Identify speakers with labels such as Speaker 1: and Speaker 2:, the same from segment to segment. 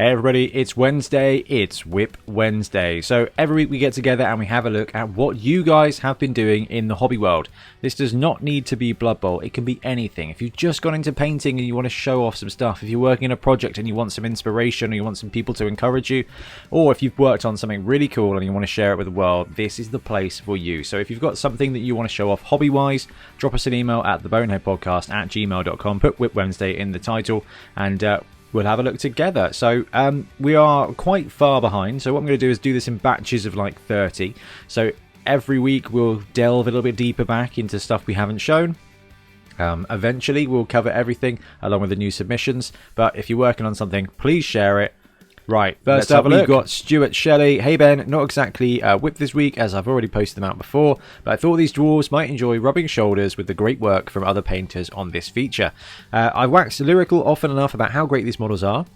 Speaker 1: Hey everybody, it's Wednesday, it's WIP Wednesday. So every week we get together and we have a look at what you guys have been doing in the hobby world. This does not need to be Blood Bowl, it can be anything. If you've just gone into painting and you want to show off some stuff, if you're working in a project and you want some inspiration or you want some people to encourage you, or if you've worked on something really cool and you want to share it with the world, this is the place for you. So if you've got something that you want to show off hobby-wise, drop us an email at theboneheadpodcast@gmail.com, put WIP Wednesday in the title, and we'll have a look together. So we are quite far behind, so what I'm going to do is do this in batches of like 30. So every week we'll delve a little bit deeper back into stuff we haven't shown. Eventually we'll cover everything along with the new submissions, but if you're working on something, please share it. Right, first up we've got Stuart Shelley. Hey Ben, not exactly WIP this week as I've already posted them out before, but I thought these dwarves might enjoy rubbing shoulders with the great work from other painters on this feature. I waxed lyrical often enough about how great these models are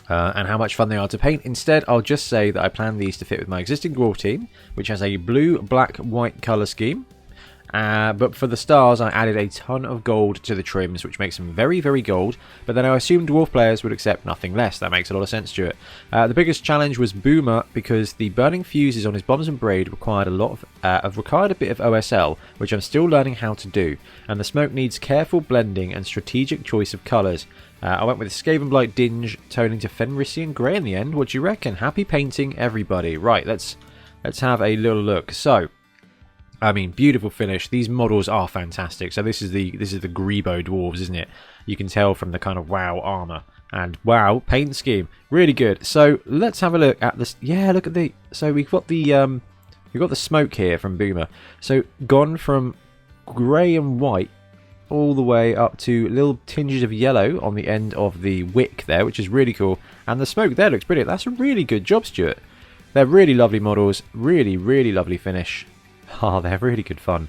Speaker 1: and how much fun they are to paint. Instead, I'll just say that I plan these to fit with my existing dwarf team, which has a blue, black, white colour scheme. But for the stars, I added a ton of gold to the trims, which makes them very, very gold. But then I assumed dwarf players would accept nothing less. That makes a lot of sense, Stuart. The biggest challenge was Boomer, because the burning fuses on his bombs and braid required required a bit of OSL, which I'm still learning how to do. And the smoke needs careful blending and strategic choice of colours. I went with Skaven Blight Dinge, toning to Fenrisian Grey in the end. What do you reckon? Happy painting, everybody. Right, let's have a little look. So, I mean, beautiful finish. These models are fantastic. So this is the Grebo dwarves, isn't it? You can tell from the kind of wow armor and wow paint scheme. Really good. So let's have a look at this. Yeah, look at the. So we've got the smoke here from Boomer. So gone from grey and white all the way up to little tinges of yellow on the end of the wick there, which is really cool. And the smoke there looks brilliant. That's a really good job, Stuart. They're really lovely models. Really, really lovely finish. Oh, they're really good fun.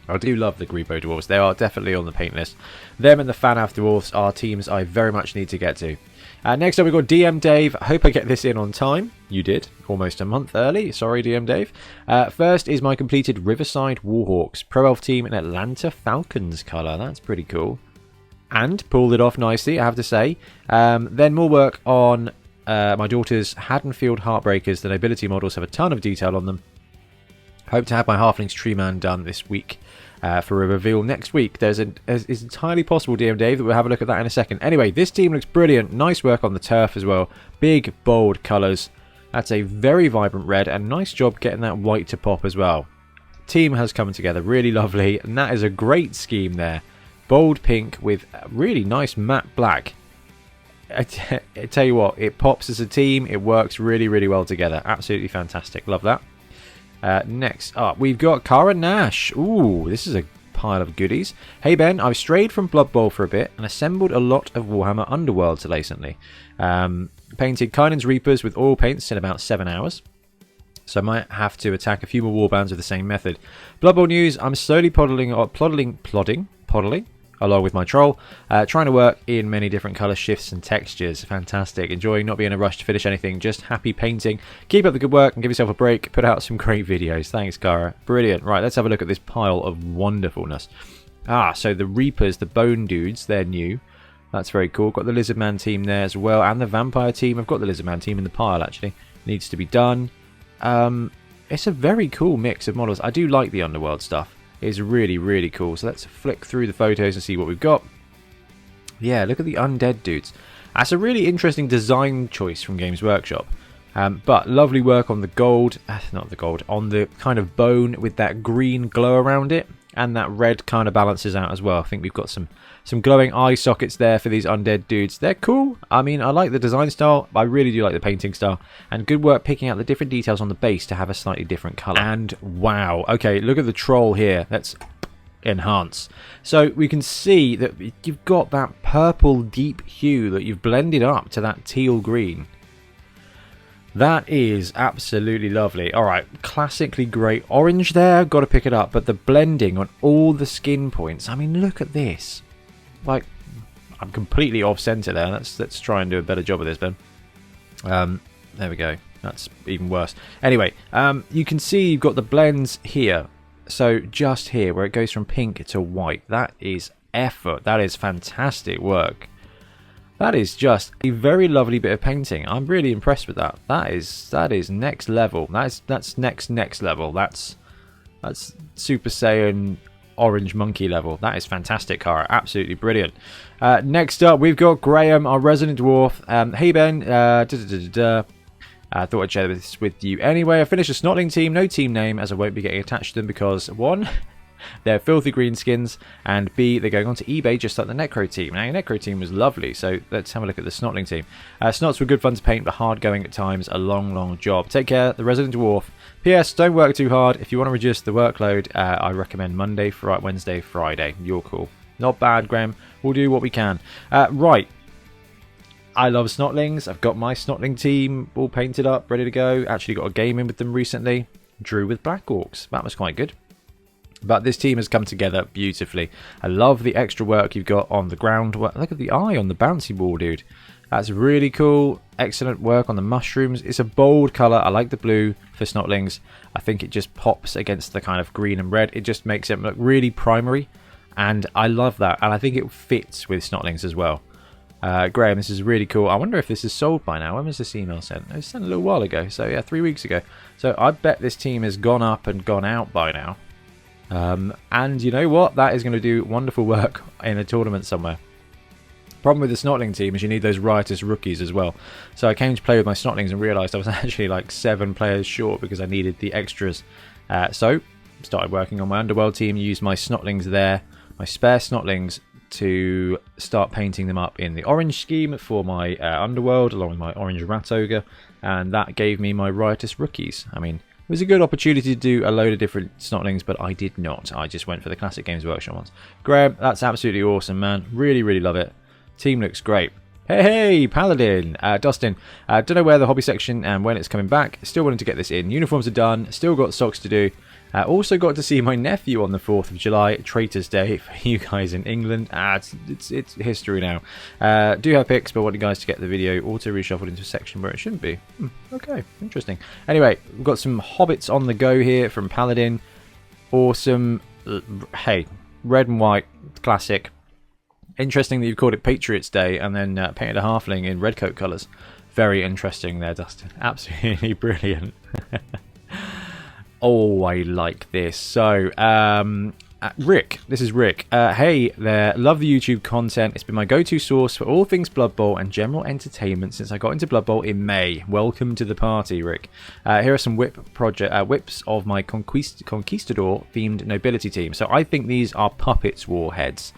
Speaker 1: I do love the Grebo Dwarves. They are definitely on the paint list. Them and the Fanaf Dwarves are teams I very much need to get to. Next up, we've got DM Dave. I hope I get this in on time. You did. Almost a month early. Sorry, DM Dave. First is my completed Riverside Warhawks Pro Elf team in Atlanta Falcons colour. That's pretty cool. And pulled it off nicely, I have to say. Then more work on my daughter's Haddonfield Heartbreakers. The nobility models have a ton of detail on them. Hope to have my Halflings Tree Man done this week for a reveal next week. It's entirely possible, DM Dave, that we'll have a look at that in a second. Anyway, this team looks brilliant. Nice work on the turf as well. Big, bold colours. That's a very vibrant red, and nice job getting that white to pop as well. Team has come together really lovely, and that is a great scheme there. Bold pink with really nice matte black. I tell you what, it pops as a team. It works really, really well together. Absolutely fantastic. Love that. Next up, we've got Cara Nash. Ooh, this is a pile of goodies. Hey Ben, I've strayed from Blood Bowl for a bit and assembled a lot of Warhammer Underworlds recently. Painted Kynan's Reapers with oil paints in about 7 hours. So I might have to attack a few more warbands with the same method. Blood Bowl news, I'm slowly plodding along with my troll, trying to work in many different colour shifts and textures. Fantastic. Enjoying not being in a rush to finish anything, just happy painting. Keep up the good work and give yourself a break. Put out some great videos. Thanks, Cara. Brilliant. Right, let's have a look at this pile of wonderfulness. So the Reapers, the Bone Dudes, they're new. That's very cool. Got the Lizard Man team there as well, and the Vampire team. I've got the Lizard Man team in the pile, actually. Needs to be done. It's a very cool mix of models. I do like the Underworld stuff. Is really, really cool. So let's flick through the photos and see what we've got. Yeah, look at the undead dudes. That's a really interesting design choice from Games Workshop. But lovely work on the gold, not the gold, on the kind of bone with that green glow around it. And that red kind of balances out as well. I think we've got some glowing eye sockets there for these undead dudes. They're cool. I mean, I like the design style. I really do like the painting style. And good work picking out the different details on the base to have a slightly different colour. And wow. Okay, look at the troll here. Let's enhance. So we can see that you've got that purple deep hue that you've blended up to that teal green. That is absolutely lovely. Alright, classically great orange there. Got to pick it up. But the blending on all the skin points. I mean, look at this. Like, I'm completely off centre there. Let's try and do a better job of this, Ben. There we go. That's even worse. Anyway, you can see you've got the blends here. So just here, where it goes from pink to white. That is effort. That is fantastic work. That is just a very lovely bit of painting. I'm really impressed with that. That is next level. That's next level. That's Super Saiyan Orange Monkey level. That is fantastic, Cara. Absolutely brilliant. Next up, we've got Graham, our resident dwarf. Hey Ben, I thought I'd share this with you anyway. I finished a Snotling team, no team name, as I won't be getting attached to them because 1, they're filthy greenskins, and B, they're going onto eBay just like the Necro team. Now, your Necro team was lovely, so let's have a look at the Snotling team. Snots were good fun to paint, but hard going at times, a long job. Take care, the resident dwarf. P.S. Don't work too hard. If you want to reduce the workload, I recommend Monday, Wednesday, Friday. You're cool. Not bad, Graham. We'll do what we can. Right. I love Snotlings. I've got my Snotling team all painted up, ready to go. Actually got a game in with them recently. Drew with Black Orcs. That was quite good. But this team has come together beautifully. I love the extra work you've got on the ground. Look at the eye on the bouncy ball, dude. That's really cool. Excellent work on the mushrooms. It's a bold colour. I like the blue for Snotlings. I think it just pops against the kind of green and red. It just makes it look really primary. And I love that. And I think it fits with Snotlings as well. Graham, this is really cool. I wonder if this is sold by now. When was this email sent? It was sent a little while ago. So yeah, 3 weeks ago. So I bet this team has gone up and gone out by now. And you know what? That is going to do wonderful work in a tournament somewhere. Problem with the Snotling team is you need those riotous rookies as well. So I came to play with my Snotlings and realised I was actually like 7 players short because I needed the extras. So started working on my Underworld team, used my Snotlings there, my spare Snotlings, to start painting them up in the orange scheme for my Underworld, along with my orange Rat Ogre, and that gave me my riotous rookies. I mean, it was a good opportunity to do a load of different Snotlings, but I did not. I just went for the Classic Games Workshop ones. Graham, that's absolutely awesome, man. Really love it. Team looks great. Hey, Paladin. Dustin, don't know where the hobby section and when it's coming back. Still wanting to get this in. Uniforms are done. Still got socks to do. Also got to see my nephew on the 4th of July, Traitors Day, for you guys in England. It's history now. Do have pics, but want you guys to get the video auto reshuffled into a section where it shouldn't be. Okay, interesting. Anyway, we've got some hobbits on the go here from Paladin. Awesome. Hey, red and white, classic. Interesting that you've called it Patriots Day and then painted a halfling in redcoat colours. Very interesting there, Dustin. Absolutely brilliant. Oh, I like this. So, Rick. This is Rick. Hey there. Love the YouTube content. It's been my go-to source for all things Blood Bowl and general entertainment since I got into Blood Bowl in May. Welcome to the party, Rick. Here are some whips of my Conquistador-themed nobility team. So I think these are Puppets Warheads.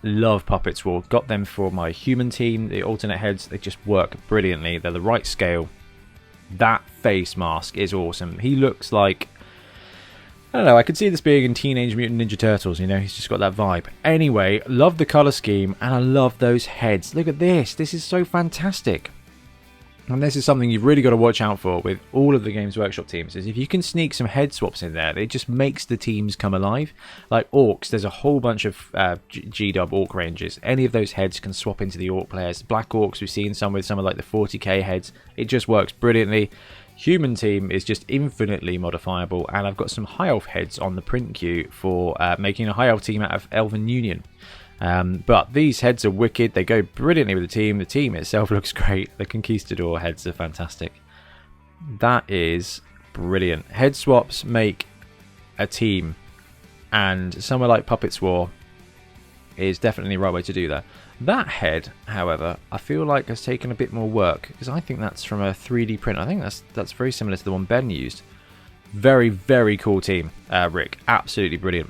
Speaker 1: Love Puppets War. Got them for my human team. The alternate heads, they just work brilliantly. They're the right scale. That face mask is awesome. He looks like... I don't know, I could see this being in Teenage Mutant Ninja Turtles, you know, he's just got that vibe. Anyway, love the colour scheme, and I love those heads. Look at this. This is so fantastic. And this is something you've really got to watch out for with all of the Games Workshop teams, is if you can sneak some head swaps in there, it just makes the teams come alive. Like Orcs, there's a whole bunch of G-Dub Orc ranges. Any of those heads can swap into the Orc players. Black Orcs, we've seen some with some of like the 40k heads. It just works brilliantly. Human team is just infinitely modifiable, and I've got some High Elf heads on the print queue for making a High Elf team out of Elven Union. But these heads are wicked. They go brilliantly with the team. The team itself looks great. The Conquistador heads are fantastic. That is brilliant. Head swaps make a team, and somewhere like Puppets War is definitely the right way to do that. That head, however, I feel like has taken a bit more work, because I think that's from a 3D print. I think that's very similar to the one Ben used. Very cool team, Rick. Absolutely brilliant.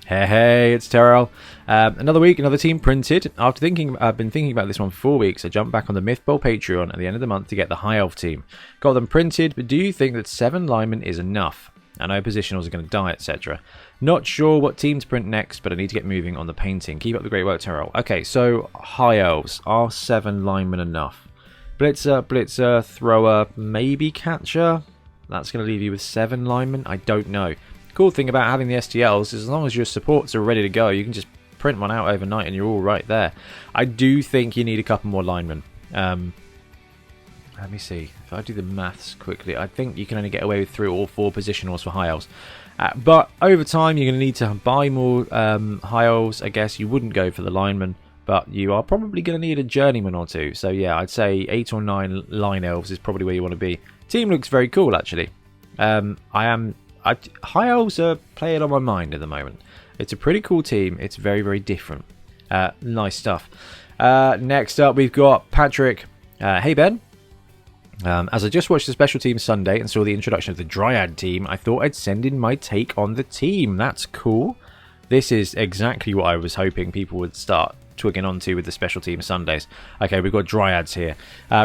Speaker 1: Hey, it's Terrell. Another week, another team printed. After I've been thinking about this one for 4 weeks, I jumped back on the Myth Bowl Patreon at the end of the month to get the High Elf team. Got them printed, but do you think that 7 linemen is enough? I know positionals are going to die, etc. Not sure what team to print next, but I need to get moving on the painting. Keep up the great work, Terrell. Okay, so High Elves. Are 7 linemen enough? Blitzer, thrower, maybe catcher? That's going to leave you with 7 linemen? I don't know. Cool thing about having the STLs is as long as your supports are ready to go, you can just print one out overnight and you're all right there. I do think you need a couple more linemen. Let me see. If I do the maths quickly, I think you can only get away with 3 or 4 positionals for High Elves. But over time, you're going to need to buy more High Elves. I guess you wouldn't go for the linemen. but you are probably going to need a journeyman or two. So yeah, I'd say 8 or 9 line elves is probably where you want to be. Team looks very cool, actually. High elves are playing on my mind at the moment. It's a pretty cool team. It's very, very different. Nice stuff. Next up, we've got Patrick. Hey, Ben. As I just watched the Special Team Sunday and saw the introduction of the Dryad team, I thought I'd send in my take on the team. That's cool. This is exactly what I was hoping people would start twigging onto with the Special Team Sundays. Okay, we've got Dryads here.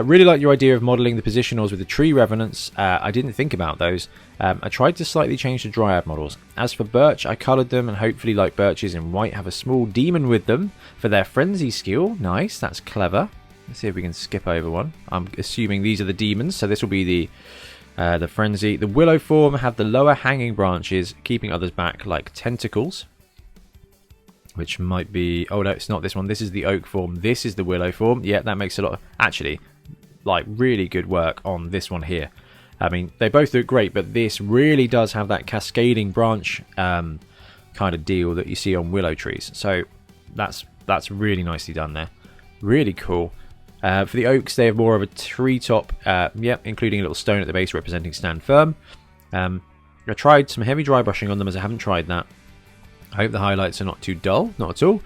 Speaker 1: Really like your idea of modelling the positionals with the Tree Revenants. I didn't think about those. I tried to slightly change the Dryad models. As for Birch, I coloured them and hopefully, like Birches in white, have a small demon with them for their frenzy skill. Nice, that's clever. Let's see if we can skip over one. I'm assuming these are the demons, so this will be the frenzy. The willow form have the lower hanging branches, keeping others back like tentacles. Which might be... Oh, no, it's not this one. This is the oak form. This is the willow form. Yeah, that makes a lot of... Actually, like, really good work on this one here. I mean, they both look great, but this really does have that cascading branch kind of deal that you see on willow trees. So that's really nicely done there. Really cool. For the oaks, they have more of a treetop, including a little stone at the base representing stand firm. I tried some heavy dry brushing on them as I haven't tried that. I hope the highlights are not too dull, not at all.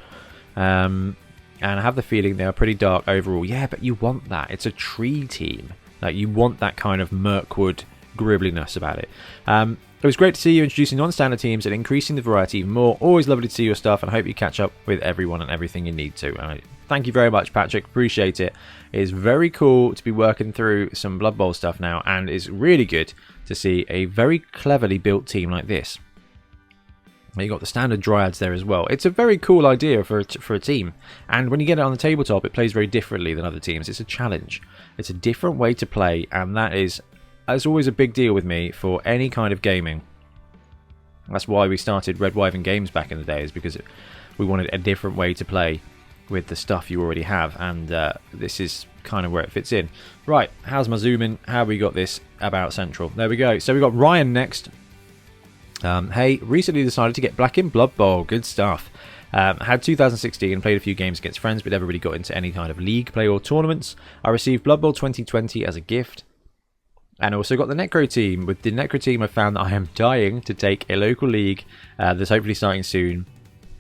Speaker 1: And I have the feeling they are pretty dark overall. Yeah, but you want that. It's a tree team. Like, you want that kind of Mirkwood gribbliness about it. It was great to see you introducing non-standard teams and increasing the variety even more. Always lovely to see your stuff, and I hope you catch up with everyone and everything you need to. Thank you very much, Patrick. Appreciate it. It is very cool to be working through some Blood Bowl stuff now, and it's really good to see a very cleverly built team like this. You got the standard Dryads there as well. It's a very cool idea for a team, and when you get it on the tabletop, it plays very differently than other teams. It's a challenge. It's a different way to play, and that's always a big deal with me for any kind of gaming. That's why we started Red Wyvern Games back in the day, is because we wanted a different way to play with the stuff you already have, and this is kind of where it fits in. Right, how's my zoom in? How we got this about central? There we go. So we got Ryan next. Hey, recently decided to get back in Blood Bowl. Good stuff. Had 2016 and played a few games against friends, but never really got into any kind of league play or tournaments. I received Blood Bowl 2020 as a gift. And also got the Necro team. With the Necro team, I found that I am dying to take a local league that's hopefully starting soon.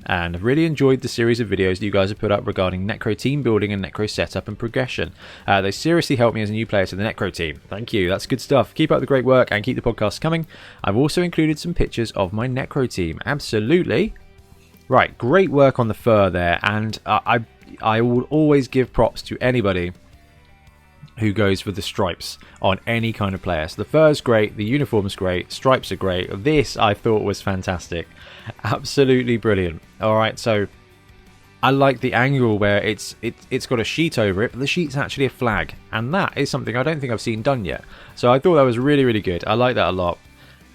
Speaker 1: And I've really enjoyed the series of videos that you guys have put up regarding Necro team building and Necro setup and progression. They seriously helped me as a new player to the Necro team. Thank you, that's good stuff. Keep up the great work and keep the podcasts coming. I've also included some pictures of my Necro team. Absolutely. Right, great work on the fur there, and I will always give props to anybody who goes for the stripes on any kind of player. So the fur's great, the uniform's great, stripes are great. This I thought was fantastic. Absolutely brilliant. Alright, so I like the angle where it's got a sheet over it, but the sheet's actually a flag. And that is something I don't think I've seen done yet. So I thought that was really, really good. I like that a lot.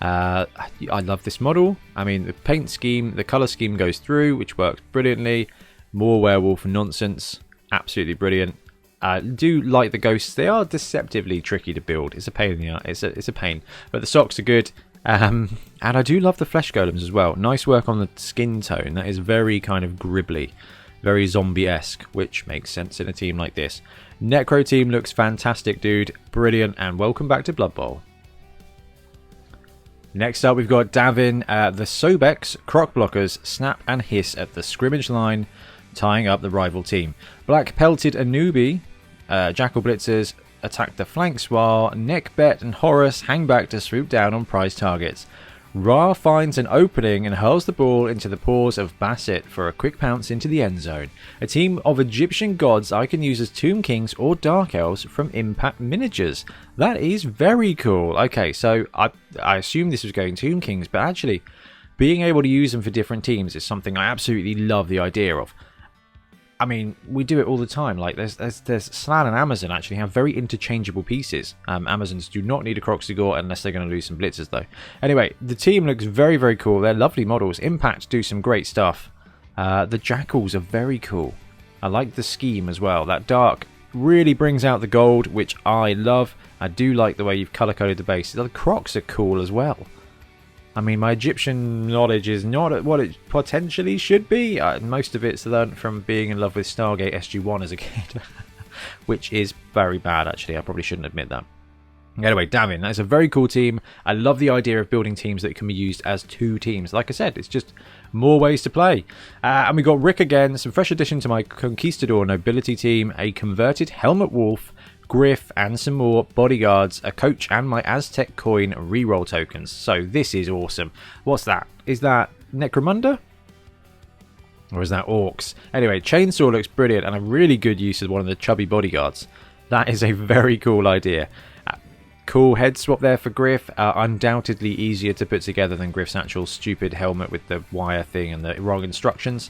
Speaker 1: I love this model. I mean, the paint scheme, the colour scheme goes through, which works brilliantly. More werewolf nonsense. Absolutely brilliant. I do like the ghosts. They are deceptively tricky to build. It's a pain in the ass. It's a pain. But the socks are good. And I do love the flesh golems as well. Nice work on the skin tone. That is very kind of gribbly. Very zombie-esque, which makes sense in a team like this. Necro team looks fantastic, dude. Brilliant. And welcome back to Blood Bowl. Next up, we've got Davin. The Sobex, Croc Blockers, snap and hiss at the scrimmage line, tying up the rival team. Black Pelted Anubi, Jackal Blitzers attack the flanks, while Neckbet and Horus hang back to swoop down on prize targets. Ra finds an opening and hurls the ball into the paws of Bassett for a quick pounce into the end zone. A team of Egyptian gods I can use as Tomb Kings or Dark Elves from Impact Miniatures. That is very cool. Okay, so I assume this was going Tomb Kings, but actually being able to use them for different teams is something I absolutely love the idea of. I mean, we do it all the time. Like, there's Slan and Amazon actually have very interchangeable pieces. Amazons do not need a Croxigore unless they're going to lose some blitzers, though. Anyway, the team looks very, very cool. They're lovely models. Impact do some great stuff. The Jackals are very cool. I like the scheme as well. That dark really brings out the gold, which I love. I do like the way you've colour-coded the base. The Crocs are cool as well. I mean, my Egyptian knowledge is not at what it potentially should be. Most of it's learnt from being in love with Stargate SG-1 as a kid, which is very bad, actually. I probably shouldn't admit that. Anyway, Davin, that's a very cool team. I love the idea of building teams that can be used as 2 teams. Like I said, it's just more ways to play. And we got Rick again, some fresh addition to my Conquistador Nobility team, a converted Helmet Wolf, Griff, and some more bodyguards, a coach, and my Aztec coin reroll tokens. So this is awesome. What's that? Is that Necromunda? Or is that Orcs? Anyway, Chainsaw looks brilliant and a really good use of one of the chubby bodyguards. That is a very cool idea. Cool head swap there for Griff. Undoubtedly easier to put together than Griff's actual stupid helmet with the wire thing and the wrong instructions.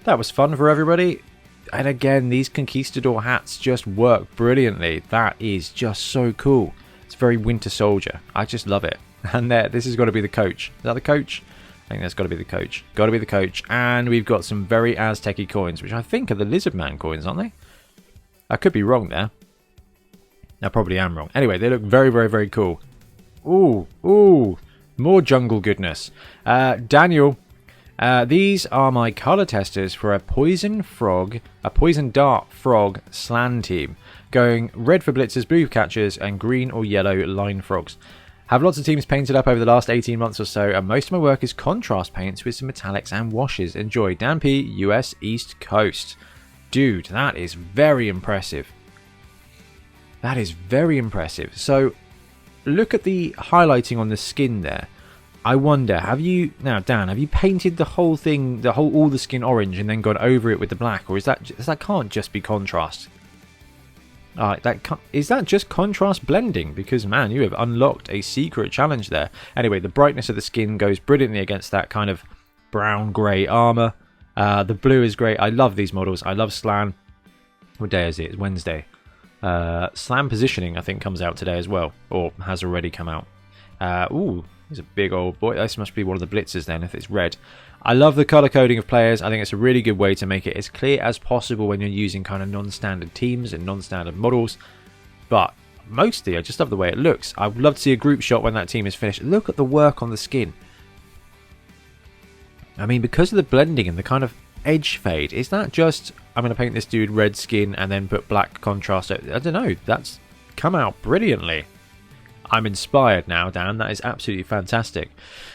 Speaker 1: That was fun for everybody. And again, these Conquistador hats just work brilliantly. That is just so cool. It's very Winter Soldier. I just love it. And there, this has got to be the coach. Is that the coach? I think that's got to be the coach. Got to be the coach. And we've got some very Aztec-y coins, which I think are the Lizard Man coins, aren't they? I could be wrong there. I probably am wrong. Anyway, they look very, very, very cool. Ooh, ooh. More jungle goodness. Daniel... these are my colour testers for a poison dart frog slan team. Going red for blitzers, blue for catchers, and green or yellow line frogs. Have lots of teams painted up over the last 18 months or so, and most of my work is contrast paints with some metallics and washes. Enjoy. Dan P, US East Coast. Dude, that is very impressive. That is very impressive. So, look at the highlighting on the skin there. I wonder, now Dan, have you painted the whole thing, all the skin orange and then gone over it with the black, or is that can't just be contrast? Is that just contrast blending? Because man, you have unlocked a secret challenge there. Anyway, the brightness of the skin goes brilliantly against that kind of brown grey armor. The blue is great. I love these models. I love Slan. What day is it? It's Wednesday. Slan Positioning, I think, comes out today as well, or has already come out. Ooh. He's a big old boy. This must be one of the blitzers then, if it's red. I love the colour coding of players. I think it's a really good way to make it as clear as possible when you're using kind of non-standard teams and non-standard models. But mostly, I just love the way it looks. I would love to see a group shot when that team is finished. Look at the work on the skin. I mean, because of the blending and the kind of edge fade, is that just, I'm going to paint this dude red skin and then put black contrast? I don't know. That's come out brilliantly. I'm inspired now, Dan. That is absolutely fantastic.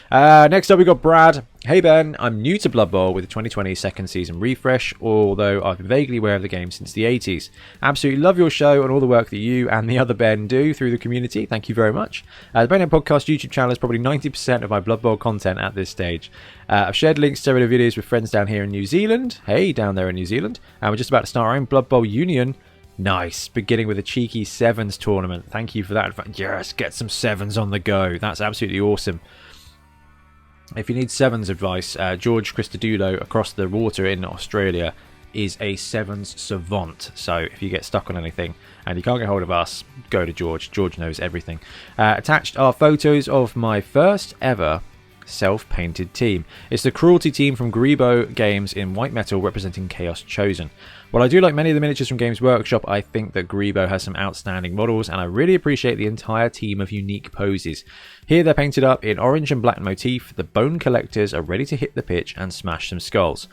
Speaker 1: Next up, we got Brad. Hey, Ben. I'm new to Blood Bowl with the 2020 second season refresh, although I've been vaguely aware of the game since the 80s. Absolutely love your show and all the work that you and the other Ben do through the community. Thank you very much. The Bonehead Podcast YouTube channel is probably 90% of my Blood Bowl content at this stage. I've shared links to several videos with friends down here in New Zealand. Hey, down there in New Zealand. And we're just about to start our own Blood Bowl Union. Nice, beginning with a cheeky sevens tournament. Thank you for that. Yes, get some sevens on the go. That's absolutely awesome. If you need sevens advice, George Christodoulou across the water in Australia is a sevens savant. So if you get stuck on anything and you can't get hold of us, go to George. George knows everything. Attached are photos of my first ever self-painted team. It's the Cruelty team from Grebo Games in white metal representing Chaos Chosen. While I do like many of the miniatures from Games Workshop, I think that Grebo has some outstanding models, and I really appreciate the entire team of unique poses. Here they're painted up in orange and black motif. The bone collectors are ready to hit the pitch and smash some skulls.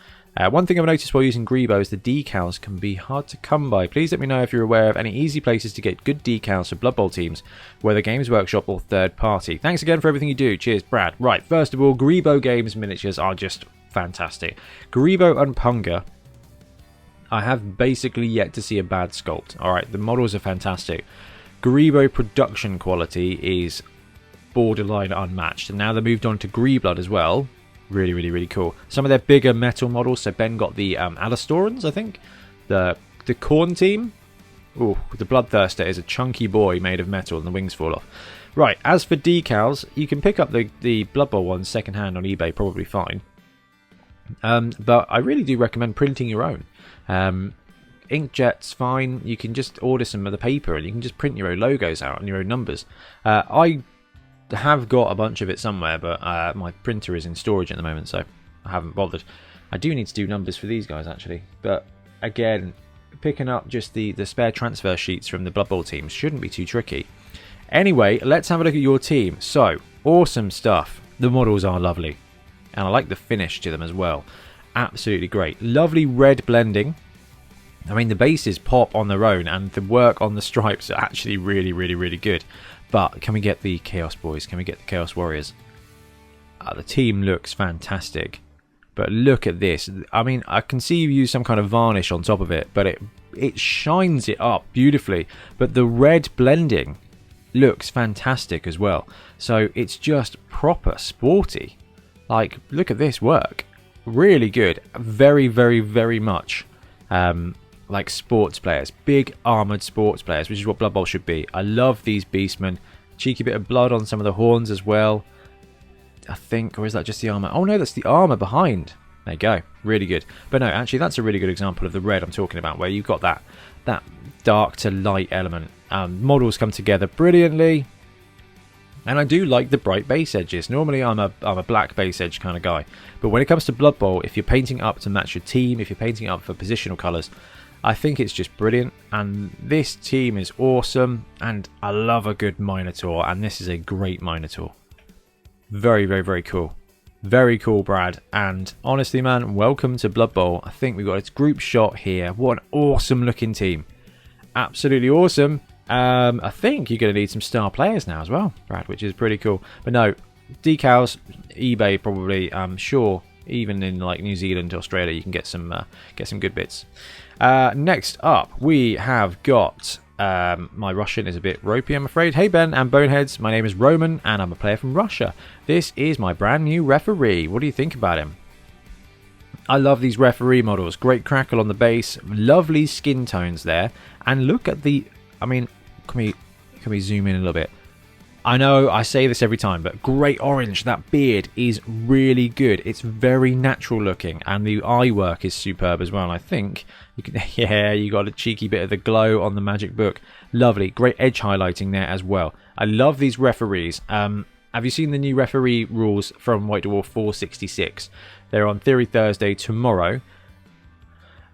Speaker 1: One thing I've noticed while using Grebo is the decals can be hard to come by. Please let me know if you're aware of any easy places to get good decals for Blood Bowl teams, whether Games Workshop or third party. Thanks again for everything you do. Cheers, Brad. Right, first of all, Grebo Games miniatures are just fantastic. Grebo and Punga, I have basically yet to see a bad sculpt. Alright, the models are fantastic. Grebo production quality is borderline unmatched. And now they've moved on to Greeblood as well. Really, really, really cool. Some of their bigger metal models. So Ben got the Alastorans, I think. The Khorne team. Ooh, the Bloodthirster is a chunky boy made of metal and the wings fall off. Right, as for decals, you can pick up the Blood Bowl ones second hand on eBay, probably fine. But I really do recommend printing your own. Inkjet's fine. You can just order some of the paper and you can just print your own logos out and your own numbers. I have got a bunch of it somewhere, but my printer is in storage at the moment, so I haven't bothered. I do need to do numbers for these guys, actually. But again, picking up just the spare transfer sheets from the Blood Bowl teams shouldn't be too tricky. Anyway, let's have a look at your team. So, awesome stuff. the models are lovely. And I like the finish to them as well. Absolutely great. Lovely red blending. I mean, the bases pop on their own, and the work on the stripes are actually really, really, really good. But can we get the Chaos Boys? Can we get the Chaos Warriors? The team looks fantastic. But look at this. I mean, I can see you use some kind of varnish on top of it, but it shines it up beautifully. But the red blending looks fantastic as well. So it's just proper sporty. Like, look at this work. Really good. Very, very, very much like sports players. Big armoured sports players, which is what Blood Bowl should be. I love these beastmen. Cheeky bit of blood on some of the horns as well, I think. Or is that just the armour? Oh no, that's the armour behind. There you go. Really good. But no, actually that's a really good example of the red I'm talking about, where you've got that dark to light element. Models come together brilliantly. And I do like the bright base edges. Normally I'm a black base edge kind of guy. But when it comes to Blood Bowl, if you're painting up to match your team, if you're painting up for positional colours, I think it's just brilliant. And this team is awesome. And I love a good Minotaur. And this is a great Minotaur. Very, very, very cool. Very cool, Brad. And honestly, man, welcome to Blood Bowl. I think we've got its group shot here. What an awesome looking team. Absolutely awesome. I think you're going to need some star players now as well, Brad, which is pretty cool. But no, decals, eBay probably. I'm sure even in like New Zealand, Australia, you can get some good bits. Next up, we have got my Russian is a bit ropey, I'm afraid. Hey Ben and Boneheads, my name is Roman and I'm a player from Russia. This is my brand new referee. What do you think about him? I love these referee models. Great crackle on the base, lovely skin tones there, and look at the. I mean, can we zoom in a little bit? I know I say this every time, but great orange. That beard is really good. It's very natural looking, and the eye work is superb as well. And I think you can, yeah, you got a cheeky bit of the glow on the magic book. Lovely, great edge highlighting there as well. I love these referees. Have you seen the new referee rules from White Dwarf 466? They're on Theory Thursday tomorrow.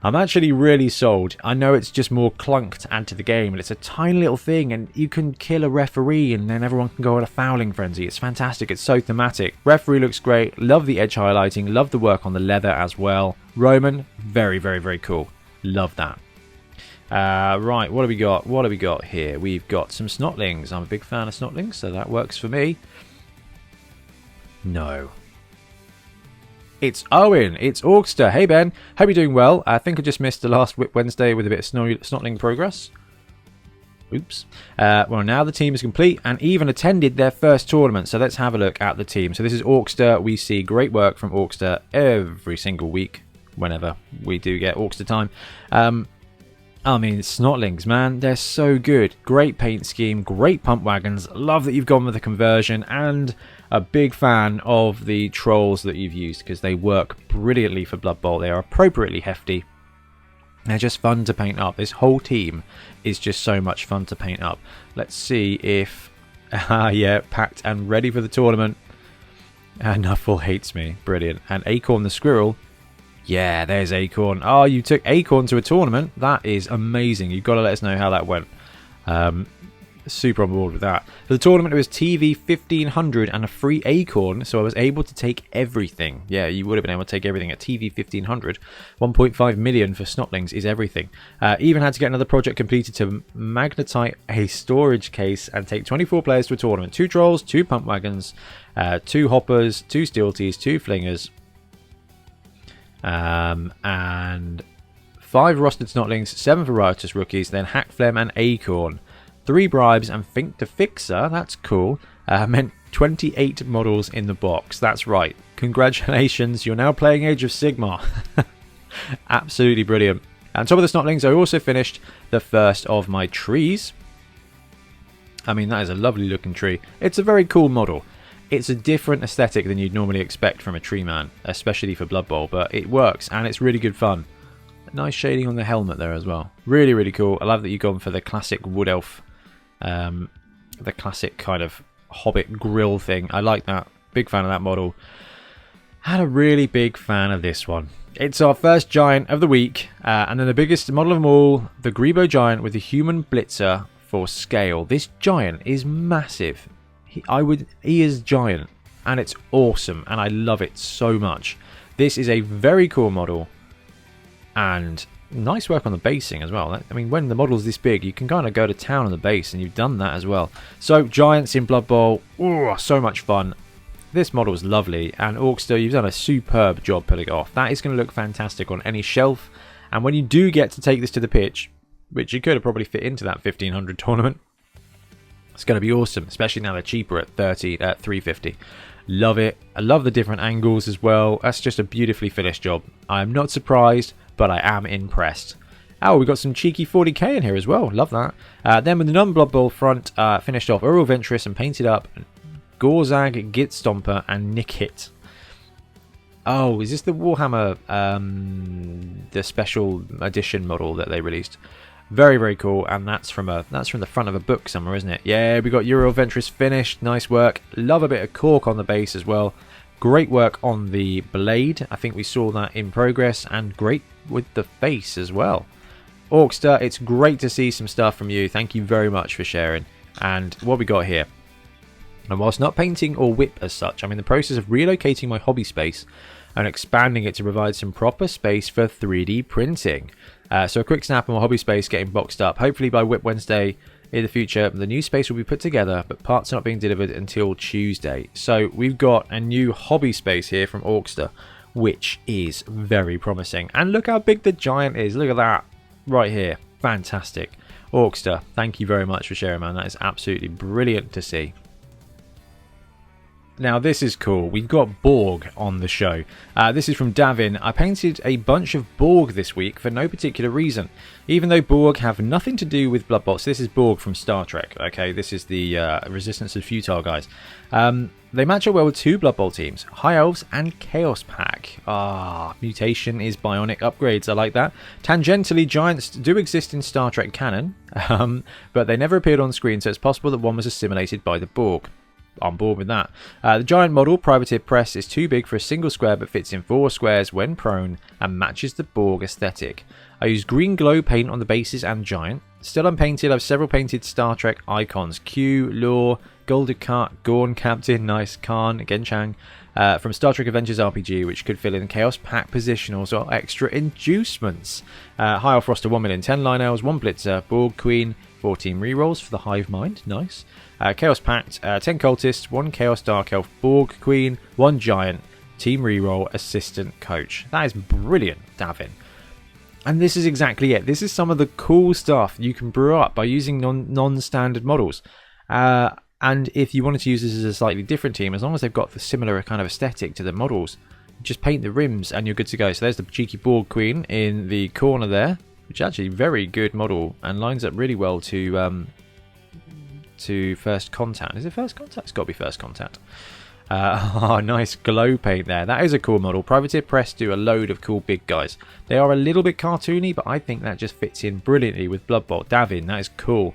Speaker 1: I'm actually really sold. I know it's just more clunk to add to the game, and it's a tiny little thing, and you can kill a referee and then everyone can go on a fouling frenzy. It's fantastic. It's so thematic. Referee looks great. Love the edge highlighting. Love the work on the leather as well. Roman, very, very, very cool. Love that. Right, what do we got? What do we got here? We've got some snotlings. I'm a big fan of snotlings, so that works for me. No. It's Owen. It's Orkster. Hey Ben, hope you're doing well. I think I just missed the last WIP Wednesday with a bit of snotling progress. Oops. Well, now the team is complete and even attended their first tournament. So let's have a look at the team. So this is Orkster. We see great work from Orkster every single week whenever we do get Orkster time. I mean, snotlings, man, they're so good. Great paint scheme, great pump wagons. Love that you've gone with the conversion, and a big fan of the trolls that you've used because they work brilliantly for Blood Bowl. They are appropriately hefty. They're just fun to paint up. This whole team is just so much fun to paint up. Let's see if... yeah, packed and ready for the tournament. And Nuffle hates me. Brilliant. And Acorn the Squirrel. Yeah, there's Acorn. Oh, you took Acorn to a tournament? That is amazing. You've got to let us know how that went. Super on board with that. For the tournament, it was TV 1500 and a free Acorn, so I was able to take everything. Yeah, you would have been able to take everything at TV 1500. 1.5 million for snotlings is everything. Even had to get another project completed to magnetite a storage case and take 24 players to a tournament. 2 trolls, 2 pump wagons, 2 hoppers, 2 steelties, 2 flingers. And 5 rostered snotlings, 7 for riotous rookies, then Hackflem and Acorn. 3 bribes and Think to Fixer, that's cool, meant 28 models in the box. That's right. Congratulations, you're now playing Age of Sigmar. Absolutely brilliant. And on top of the snotlings, I also finished the first of my trees. I mean, that is a lovely looking tree. It's a very cool model. It's a different aesthetic than you'd normally expect from a tree man, especially for Blood Bowl, but it works and it's really good fun. Nice shading on the helmet there as well. Really, really cool. I love that you've gone for the classic wood elf, the classic kind of hobbit grill thing. I like that. Big fan of that model. Had a really big fan of this one. It's our first giant of the week, and then the biggest model of them all, the Grebo giant with the human blitzer for scale. This giant is massive. He is giant, and it's awesome, and I love it so much. This is a very cool model, and nice work on the basing as well. I mean, when the model's this big, you can kind of go to town on the base, and you've done that as well. So, Giants in Blood Bowl, oh, so much fun. This model is lovely, and Orkster, you've done a superb job putting it off. That is going to look fantastic on any shelf, and when you do get to take this to the pitch, which you could have probably fit into that 1500 tournament, it's going to be awesome, especially now they're cheaper at 350. Love it. I love the different angles as well. That's just a beautifully finished job. I am not surprised, but I am impressed. Oh, we've got some cheeky 40k in here as well. Love that. Then with the non-Blood Bowl front, finished off Uriel Ventress and painted up Gorzag, Git Stomper, and Nikit. Oh, is this the Warhammer, the special edition model that they released? Very, very cool, and that's from the front of a book somewhere, isn't it? Yeah, we got Uriel Ventress finished. Nice work. Love a bit of cork on the base as well. Great work on the blade. I think we saw that in progress, and great with the face as well. Orkster, it's great to see some stuff from you. Thank you very much for sharing. And what we got here? And whilst not painting or WIP as such, I'm in the process of relocating my hobby space and expanding it to provide some proper space for 3D printing. So a quick snap on my hobby space getting boxed up. Hopefully by WIP Wednesday in the future, the new space will be put together, but parts are not being delivered until Tuesday. So we've got a new hobby space here from Orkster, which is very promising. And look how big the giant is. Look at that right here. Fantastic. Orkster, thank you very much for sharing, man. That is absolutely brilliant to see. Now this is cool. We've got Borg on the show. This is from Davin. I painted a bunch of Borg this week for no particular reason. Even though Borg have nothing to do with Blood Bowl. So this is Borg from Star Trek. Okay, this is the Resistance of Futile guys. They match up well with two Blood Bowl teams. High Elves and Chaos Pack. Mutation is bionic upgrades. I like that. Tangentially, giants do exist in Star Trek canon. But they never appeared on screen, so it's possible that one was assimilated by the Borg. On board with that. The giant model, Privateer Press, is too big for a single square but fits in 4 squares when prone and matches the Borg aesthetic. I use green glow paint on the bases and giant. Still unpainted, I have several painted Star Trek icons. Q, Lore, Goldukat, Gorn Captain, nice, Khan, Genchang, from Star Trek Adventures RPG, which could fill in Chaos Pack positionals or extra inducements. High Elf roster 1 million, 10 Line Elves, 1 Blitzer, Borg Queen, 14 rerolls for the Hive Mind, nice. Chaos Pact, 10 Cultists, 1 Chaos Dark Elf, Borg Queen, 1 Giant, Team Reroll, Assistant Coach. That is brilliant, Davin. And this is exactly it. This is some of the cool stuff you can brew up by using non-standard models. And if you wanted to use this as a slightly different team, as long as they've got the similar kind of aesthetic to the models, just paint the rims and you're good to go. So there's the cheeky Borg Queen in the corner there, which is actually a very good model and lines up really well to First Contact. Is it First Contact? It's got to be First Contact. Nice glow paint there. That is a cool model. Privateer Press do a load of cool big guys. They are a little bit cartoony, but I think that just fits in brilliantly with Blood Bowl. Davin, that is cool.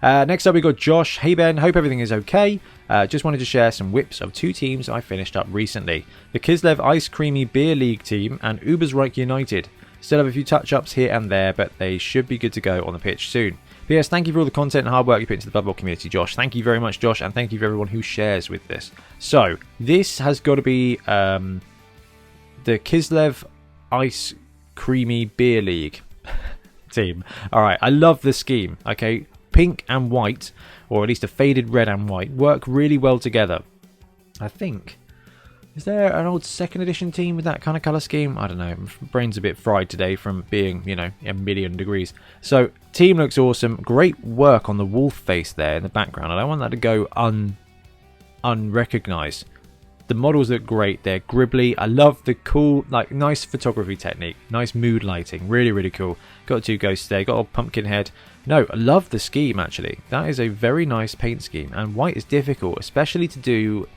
Speaker 1: Next up we got Josh. Hey Ben, hope everything is okay. Just wanted to share some whips of 2 teams I finished up recently. The Kislev Ice Creamy Beer League team and Ubersreich United. Still have a few touch-ups here and there, but they should be good to go on the pitch soon. P.S. Thank you for all the content and hard work you put into the Blood Bowl community, Josh. Thank you very much, Josh, and thank you for everyone who shares with this. So, this has got to be the Kislev Ice Creamy Beer League team. Alright, I love the scheme, okay? Pink and white, or at least a faded red and white, work really well together. I think... Is there an old 2nd edition team with that kind of colour scheme? I don't know. My brain's a bit fried today from being, you know, a million degrees. So, team looks awesome. Great work on the wolf face there in the background. I don't want that to go unrecognised. The models look great. They're gribbly. I love the cool, like, nice photography technique. Nice mood lighting. Really, really cool. Got 2 ghosts there. Got a pumpkin head. No, I love the scheme, actually. That is a very nice paint scheme. And white is difficult, especially to do...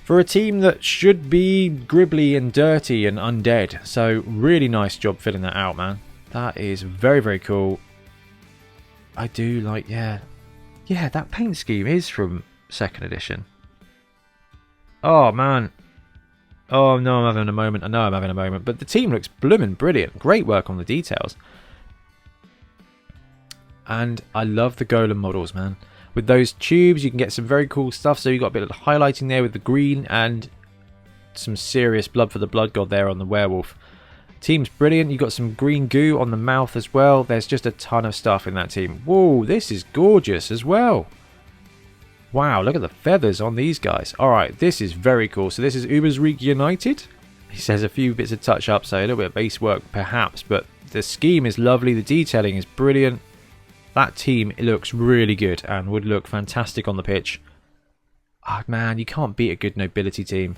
Speaker 1: for a team that should be gribbly and dirty and undead. So, really nice job filling that out, man. That is very, very cool. I do like, yeah, that paint scheme is from 2nd edition. Oh, man. Oh, no, I'm having a moment. I know I'm having a moment. But the team looks blooming brilliant. Great work on the details. And I love the golem models, man. With those tubes, you can get some very cool stuff. So you've got a bit of highlighting there with the green and some serious blood for the blood god there on the werewolf. Team's brilliant. You've got some green goo on the mouth as well. There's just a ton of stuff in that team. Whoa, this is gorgeous as well. Wow, look at the feathers on these guys. Alright, this is very cool. So this is Ubersreich United. He says a few bits of touch up, so a little bit of base work perhaps, but the scheme is lovely, the detailing is brilliant. That team looks really good and would look fantastic on the pitch. Ah, man, you can't beat a good nobility team.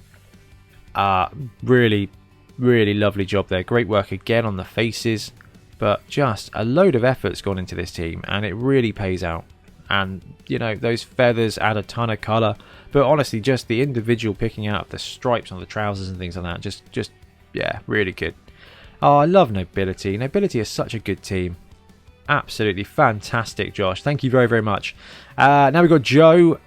Speaker 1: Really, really lovely job there. Great work again on the faces, but just a load of effort's gone into this team and it really pays out. And, you know, those feathers add a ton of colour. But honestly, just the individual picking out the stripes on the trousers and things like that. Just yeah, really good. Oh, I love Nobility. Nobility is such a good team. Absolutely fantastic, Josh. Thank you very, very much. Now we've got Joe.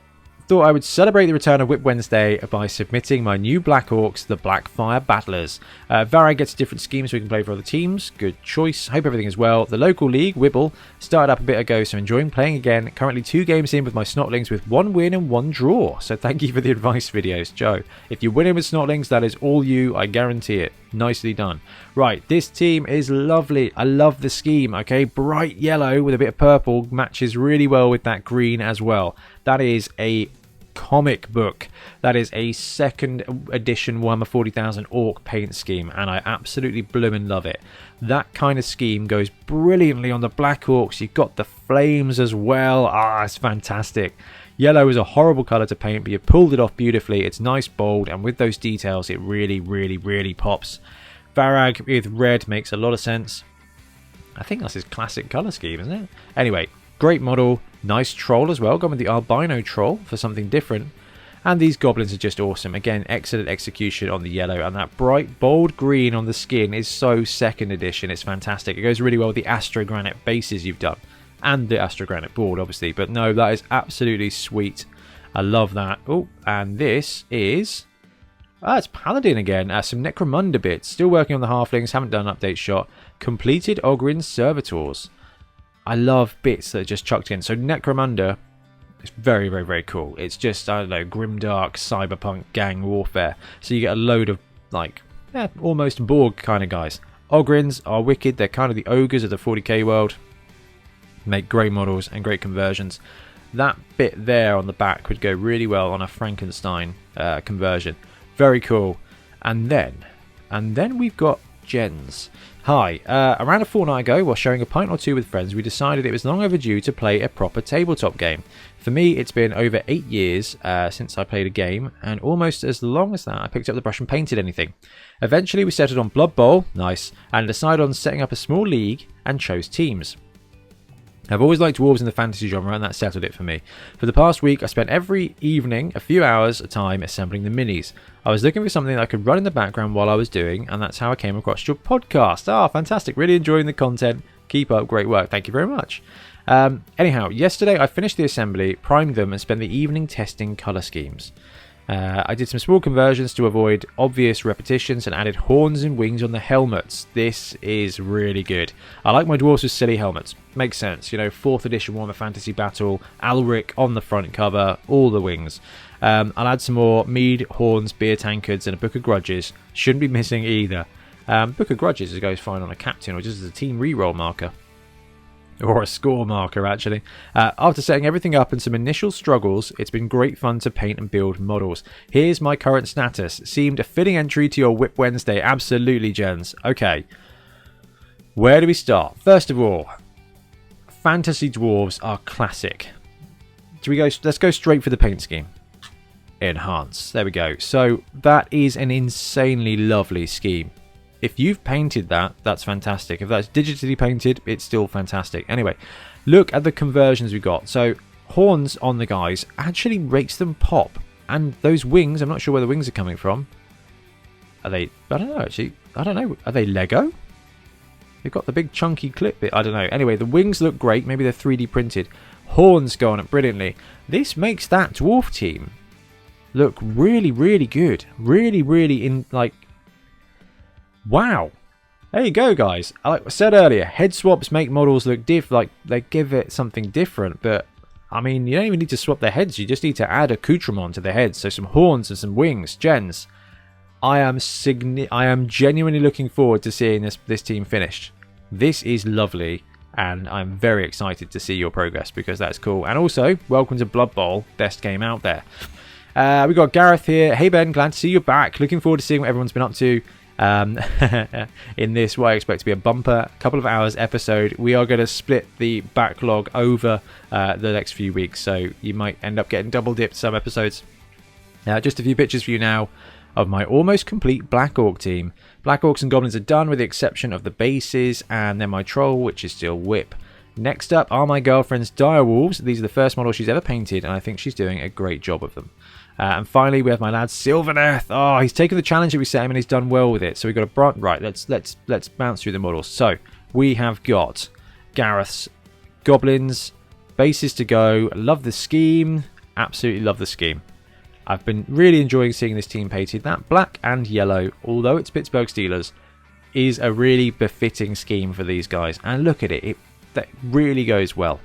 Speaker 1: Thought I would celebrate the return of WIP Wednesday by submitting my new Black Orcs, the Blackfire Battlers. Varag gets a different scheme so we can play for other teams. Good choice. Hope everything is well. The local league, Wibble, started up a bit ago, so enjoying playing again. Currently 2 games in with my Snotlings with 1 win and 1 draw. So thank you for the advice videos, Joe. If you're winning with Snotlings, that is all you. I guarantee it. Nicely done. Right, this team is lovely. I love the scheme, okay? Bright yellow with a bit of purple matches really well with that green as well. That is a comic book. That is a 2nd edition Warhammer 40,000 Orc paint scheme, and I absolutely bloomin' love it. That kind of scheme goes brilliantly on the Black Orcs. You've got the flames as well. Ah, it's fantastic. Yellow is a horrible colour to paint, but you pulled it off beautifully. It's nice, bold, and with those details, it really, really, really pops. Varag with red makes a lot of sense. I think that's his classic colour scheme, isn't it? Anyway, great model. Nice troll as well. Gone with the albino troll for something different. And these goblins are just awesome. Again, excellent execution on the yellow. And that bright, bold green on the skin is so 2nd edition. It's fantastic. It goes really well with the Astrogranite bases you've done. And the Astrogranite board, obviously. But no, that is absolutely sweet. I love that. Oh, and this is... it's Paladin again. Some Necromunda bits. Still working on the Halflings. Haven't done an update shot. Completed Ogryn Servitors. I love bits that are just chucked in. So Necromunda is very, very, very cool. It's just, I don't know, grimdark, cyberpunk, gang warfare. So you get a load of, like, almost Borg kind of guys. Ogryns are wicked. They're kind of the ogres of the 40k world. Make great models and great conversions. That bit there on the back would go really well on a Frankenstein conversion. Very cool. And then we've got Jens. Hi, around a fortnight ago, while sharing a pint or two with friends, we decided it was long overdue to play a proper tabletop game. For me, it's been over 8 years since I played a game, and almost as long as that, I picked up the brush and painted anything. Eventually, we settled on Blood Bowl, nice, and decided on setting up a small league and chose teams. I've always liked dwarves in the fantasy genre, and that settled it for me. For the past week, I spent every evening a few hours at a time assembling the minis. I was looking for something that I could run in the background while I was doing, and that's how I came across your podcast. Ah, fantastic. Really enjoying the content. Keep up. Great work. Thank you very much. Anyhow, yesterday I finished the assembly, primed them, and spent the evening testing colour schemes. I did some small conversions to avoid obvious repetitions and added horns and wings on the helmets. This is really good. I like my dwarves with silly helmets. Makes sense, you know, 4th edition Warhammer Fantasy Battle, Alric on the front cover, all the wings. I'll add some more mead, horns, beer tankards, and a Book of Grudges. Shouldn't be missing either. Book of Grudges goes fine on a captain or just as a team reroll marker. Or a score marker, actually. After setting everything up and some initial struggles, it's been great fun to paint and build models. Here's my current status. Seemed a fitting entry to your WIP Wednesday. Absolutely, Jens. Okay. Where do we start? First of all, fantasy dwarves are classic. Let's go straight for the paint scheme. Enhance. There we go. So that is an insanely lovely scheme. If you've painted that, that's fantastic. If that's digitally painted, it's still fantastic. Anyway, look at the conversions we got. So horns on the guys actually makes them pop. And those wings, I'm not sure where the wings are coming from. Are they, I don't know actually. I don't know. Are they Lego? They've got the big chunky clip bit. I don't know. Anyway, the wings look great. Maybe they're 3D printed. Horns go on it brilliantly. This makes that dwarf team look really, really good. Really, really in like... Wow. There you go, guys. Like I said earlier, head swaps make models look like they give it something different, but I mean, you don't even need to swap their heads. You just need to add accoutrement to their heads. So some horns and some wings, gens. I am genuinely looking forward to seeing this team finished. This is lovely, and I'm very excited to see your progress because that's cool. And also, welcome to Blood Bowl, best game out there. We got Gareth here. Hey Ben, glad to see you back. Looking forward to seeing what everyone's been up to in this, what I expect to be a bumper couple of hours episode. We are going to split the backlog over the next few weeks, so you might end up getting double dipped some episodes. Just a few pictures for you now of my almost complete Black Orc team. Black Orcs and Goblins are done with the exception of the bases, and then my Troll, which is still WIP. Next up are my girlfriend's Direwolves. These are the first models she's ever painted, and I think she's doing a great job of them. And finally, we have my lad Sylvaneth. Oh, he's taken the challenge that we set him, and he's done well with it. So we've got a branch. Right, let's bounce through the models. So we have got Gareth's Goblins, bases to go. Love the scheme. Absolutely love the scheme. I've been really enjoying seeing this team painted. That black and yellow, although it's Pittsburgh Steelers, is a really befitting scheme for these guys. And look at it, that really goes well.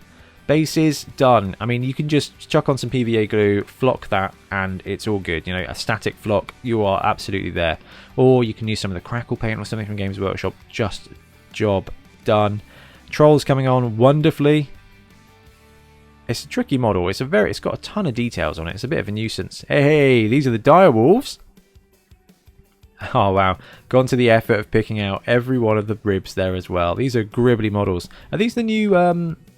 Speaker 1: Bases done. I mean, you can just chuck on some PVA glue, flock that, and it's all good. You know, a static flock, you are absolutely there. Or you can use some of the crackle paint or something from Games Workshop. Just job done. Trolls coming on wonderfully. It's a tricky model. It's got a ton of details on it. It's a bit of a nuisance. Hey, these are the Direwolves. Oh wow, gone to the effort of picking out every one of the ribs there as well. These are gribbly models. Are these the new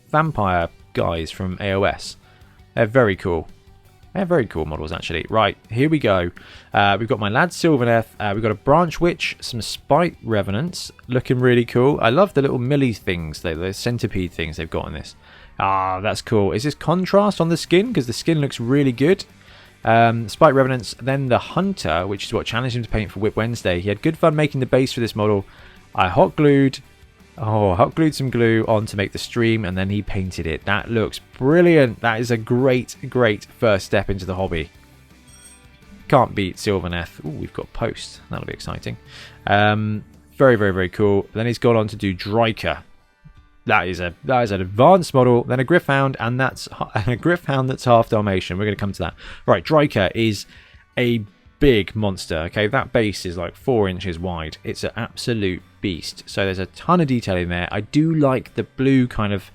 Speaker 1: vampire guys from AOS? They're very cool. They're very cool models actually. Right, here we go. We've got my lad Sylvaneth. We've got a Branch Witch, some Spite Revenants, looking really cool. I love the little millie things, the centipede things they've got in this. Ah, that's cool. Is this contrast on the skin? Because the skin looks really good. Spite Revenants, then the Hunter, which is what challenged him to paint for WIP Wednesday. He had good fun making the base for this model. I hot glued some glue on to make the stream, and then he painted it. That looks brilliant. That is a great first step into the hobby. Can't beat Sylvaneth. Ooh, we've got Post. That'll be exciting. Very cool. Then he's gone on to do Dryker. That is an advanced model, then a Gryph-hound, and that's a Gryph-hound that's half Dalmatian. We're going to come to that. Right, Dryker is a big monster. Okay, that base is like 4 inches wide. It's an absolute beast. So there's a ton of detail in there. I do like the blue kind of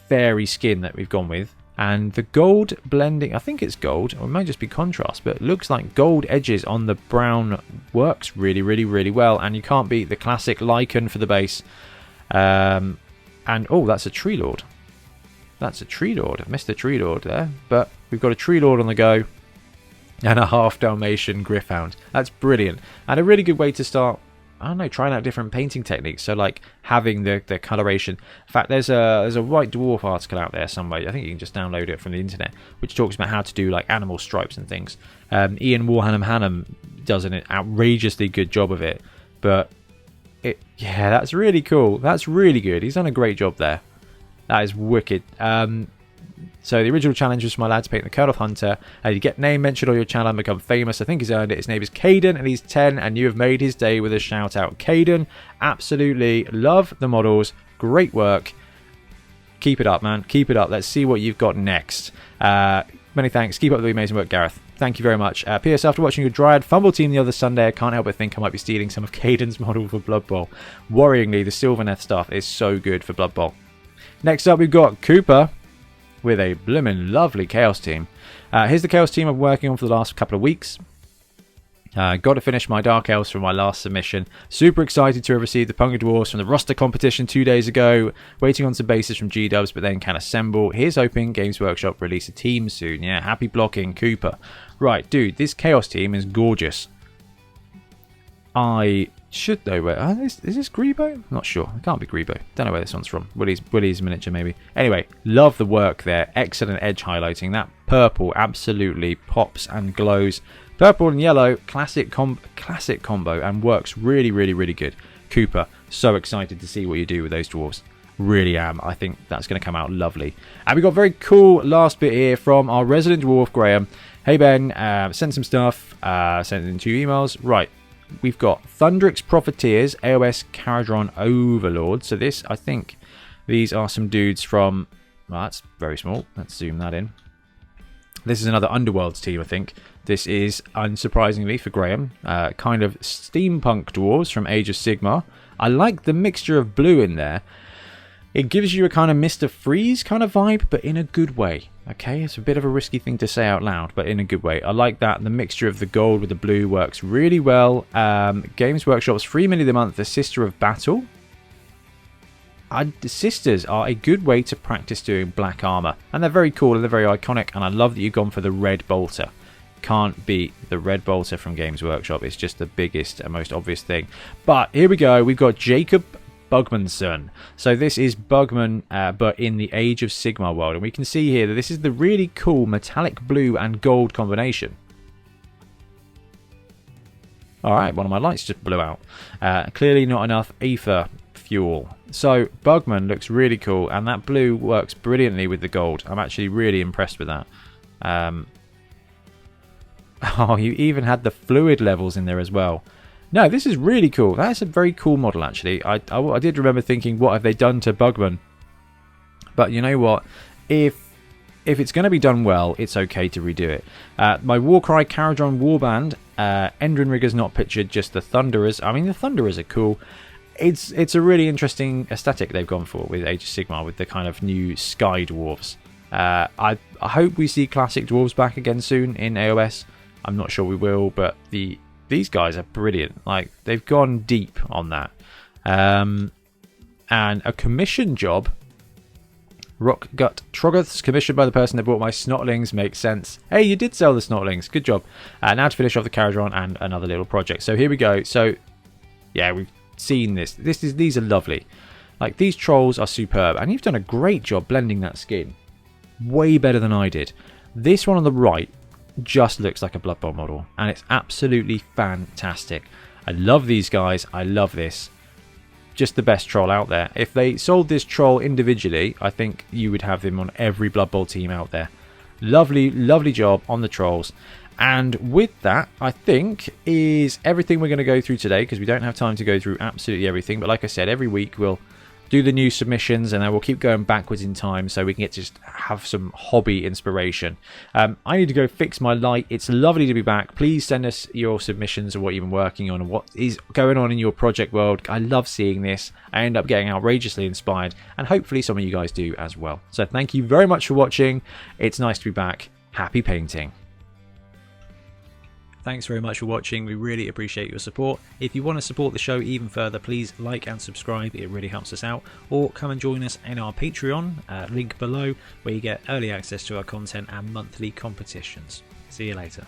Speaker 1: fairy skin that we've gone with, and the gold blending. I think it's gold, or it might just be contrast, but it looks like gold edges on the brown works really well. And you can't beat the classic lichen for the base. And, oh, that's a Tree Lord. That's a Tree Lord. I missed the Tree Lord there. But we've got a Tree Lord on the go. And a half Dalmatian Gryph-hound. That's brilliant. And a really good way to start, I don't know, trying out different painting techniques. So, like, having the coloration. In fact, there's a White Dwarf article out there somewhere. I think you can just download it from the internet. Which talks about how to do, like, animal stripes and things. Ian Warhammer does an outrageously good job of it. But yeah, that's really cool. That's really good. He's done a great job there. That is wicked. So the original challenge was for my lad to paint the Kurnoth Hunter. You get name mentioned on your channel and become famous. I think he's earned it. His name is Caden and he's 10, and you have made his day with a shout out. Caden, absolutely love the models. Great work. Keep it up, man. Keep it up. Let's see what you've got next. Many thanks. Keep up the amazing work, Gareth. Thank you very much. P.S. After watching your Dryad Fumble team the other Sunday, I can't help but think I might be stealing some of Caden's model for Blood Bowl. Worryingly, the Sylvaneth stuff is so good for Blood Bowl. Next up, we've got Cooper with a blimmin' lovely Chaos team. Here's the Chaos team I've been working on for the last couple of weeks. Got to finish my Dark Elves from my last submission. Super excited to have received the Punga Dwarves from the roster competition 2 days ago. Waiting on some bases from G-Dubs, but then can assemble. Here's hoping Games Workshop release a team soon. Yeah, happy blocking, Cooper. Right, dude, this Chaos team is gorgeous. I should know where... is this Grebo? Not sure. It can't be Grebo. Don't know where this one's from. Willie's miniature, maybe. Anyway, love the work there. Excellent edge highlighting. That purple absolutely pops and glows. Purple and yellow, classic combo, and works really good. Cooper, so excited to see what you do with those dwarves. Really am. I think that's going to come out lovely. And we got very cool last bit here from our resident dwarf, Graham. Hey Ben, sent some stuff, sent in 2 emails. Right, we've got Thundrix Profiteers, AOS Caradron Overlord. So this, I think, these are some dudes from Well, that's very small. Let's zoom that in. This is another Underworlds team, I think. This is, unsurprisingly for Graham, kind of steampunk dwarves from Age of Sigmar. I like the mixture of blue in there. It gives you a kind of Mr. Freeze kind of vibe, but in a good way. Okay, it's a bit of a risky thing to say out loud, but in a good way. I like that. The mixture of the gold with the blue works really well. Games Workshop's free mini of the month, the Sister of Battle. The sisters are a good way to practice doing black armor, and they're very cool and they're very iconic, and I love that you've gone for the red bolter. Can't beat the red bolter from Games Workshop. It's just the biggest and most obvious thing. But here we go, we've got Jacob Bugmanson. So this is Bugman, but in the Age of Sigmar world, and we can see here that this is the really cool metallic blue and gold combination. Alright, one of my lights just blew out. Clearly not enough ether fuel. So Bugman looks really cool, and that blue works brilliantly with the gold. I'm actually really impressed with that. Oh, you even had the fluid levels in there as well. No, this is really cool. That's a very cool model, actually. I did remember thinking, what have they done to Bugman? But you know what? If it's going to be done well, it's okay to redo it. My Warcry Caradron Warband, Endrinrigger's not pictured, just the Thunderers. I mean, the Thunderers are cool. It's a really interesting aesthetic they've gone for with Age of Sigmar, with the kind of new Sky Dwarves. I hope we see Classic Dwarves back again soon in AOS. I'm not sure we will, but these guys are brilliant. Like, they've gone deep on that. And a commission job. Rockgut Troggoths, commissioned by the person that bought my Snotlings, makes sense. Hey, you did sell the Snotlings. Good job. Now to finish off the Caradron and another little project. So here we go. So, yeah, we've seen this. These are lovely. Like, these trolls are superb. And you've done a great job blending that skin. Way better than I did. This one on the right just looks like a Blood Bowl model, and it's absolutely fantastic. I love these guys. I love this. Just the best troll out there. If they sold this troll individually, I think you would have him on every Blood Bowl team out there. Lovely, lovely job on the trolls. And with that, I think, is everything we're going to go through today, because we don't have time to go through absolutely everything. But like I said, every week we'll do the new submissions, and then we'll keep going backwards in time so we can get to just have some hobby inspiration. I need to go fix my light. It's lovely to be back. Please send us your submissions of what you've been working on and what is going on in your project world. I love seeing this. I end up getting outrageously inspired, and hopefully some of you guys do as well. So thank you very much for watching. It's nice to be back. Happy painting. Thanks very much for watching. We really appreciate your support. If you want to support the show even further, please like and subscribe. It really helps us out. Or come and join us in our Patreon, link below, where you get early access to our content and monthly competitions. See you later.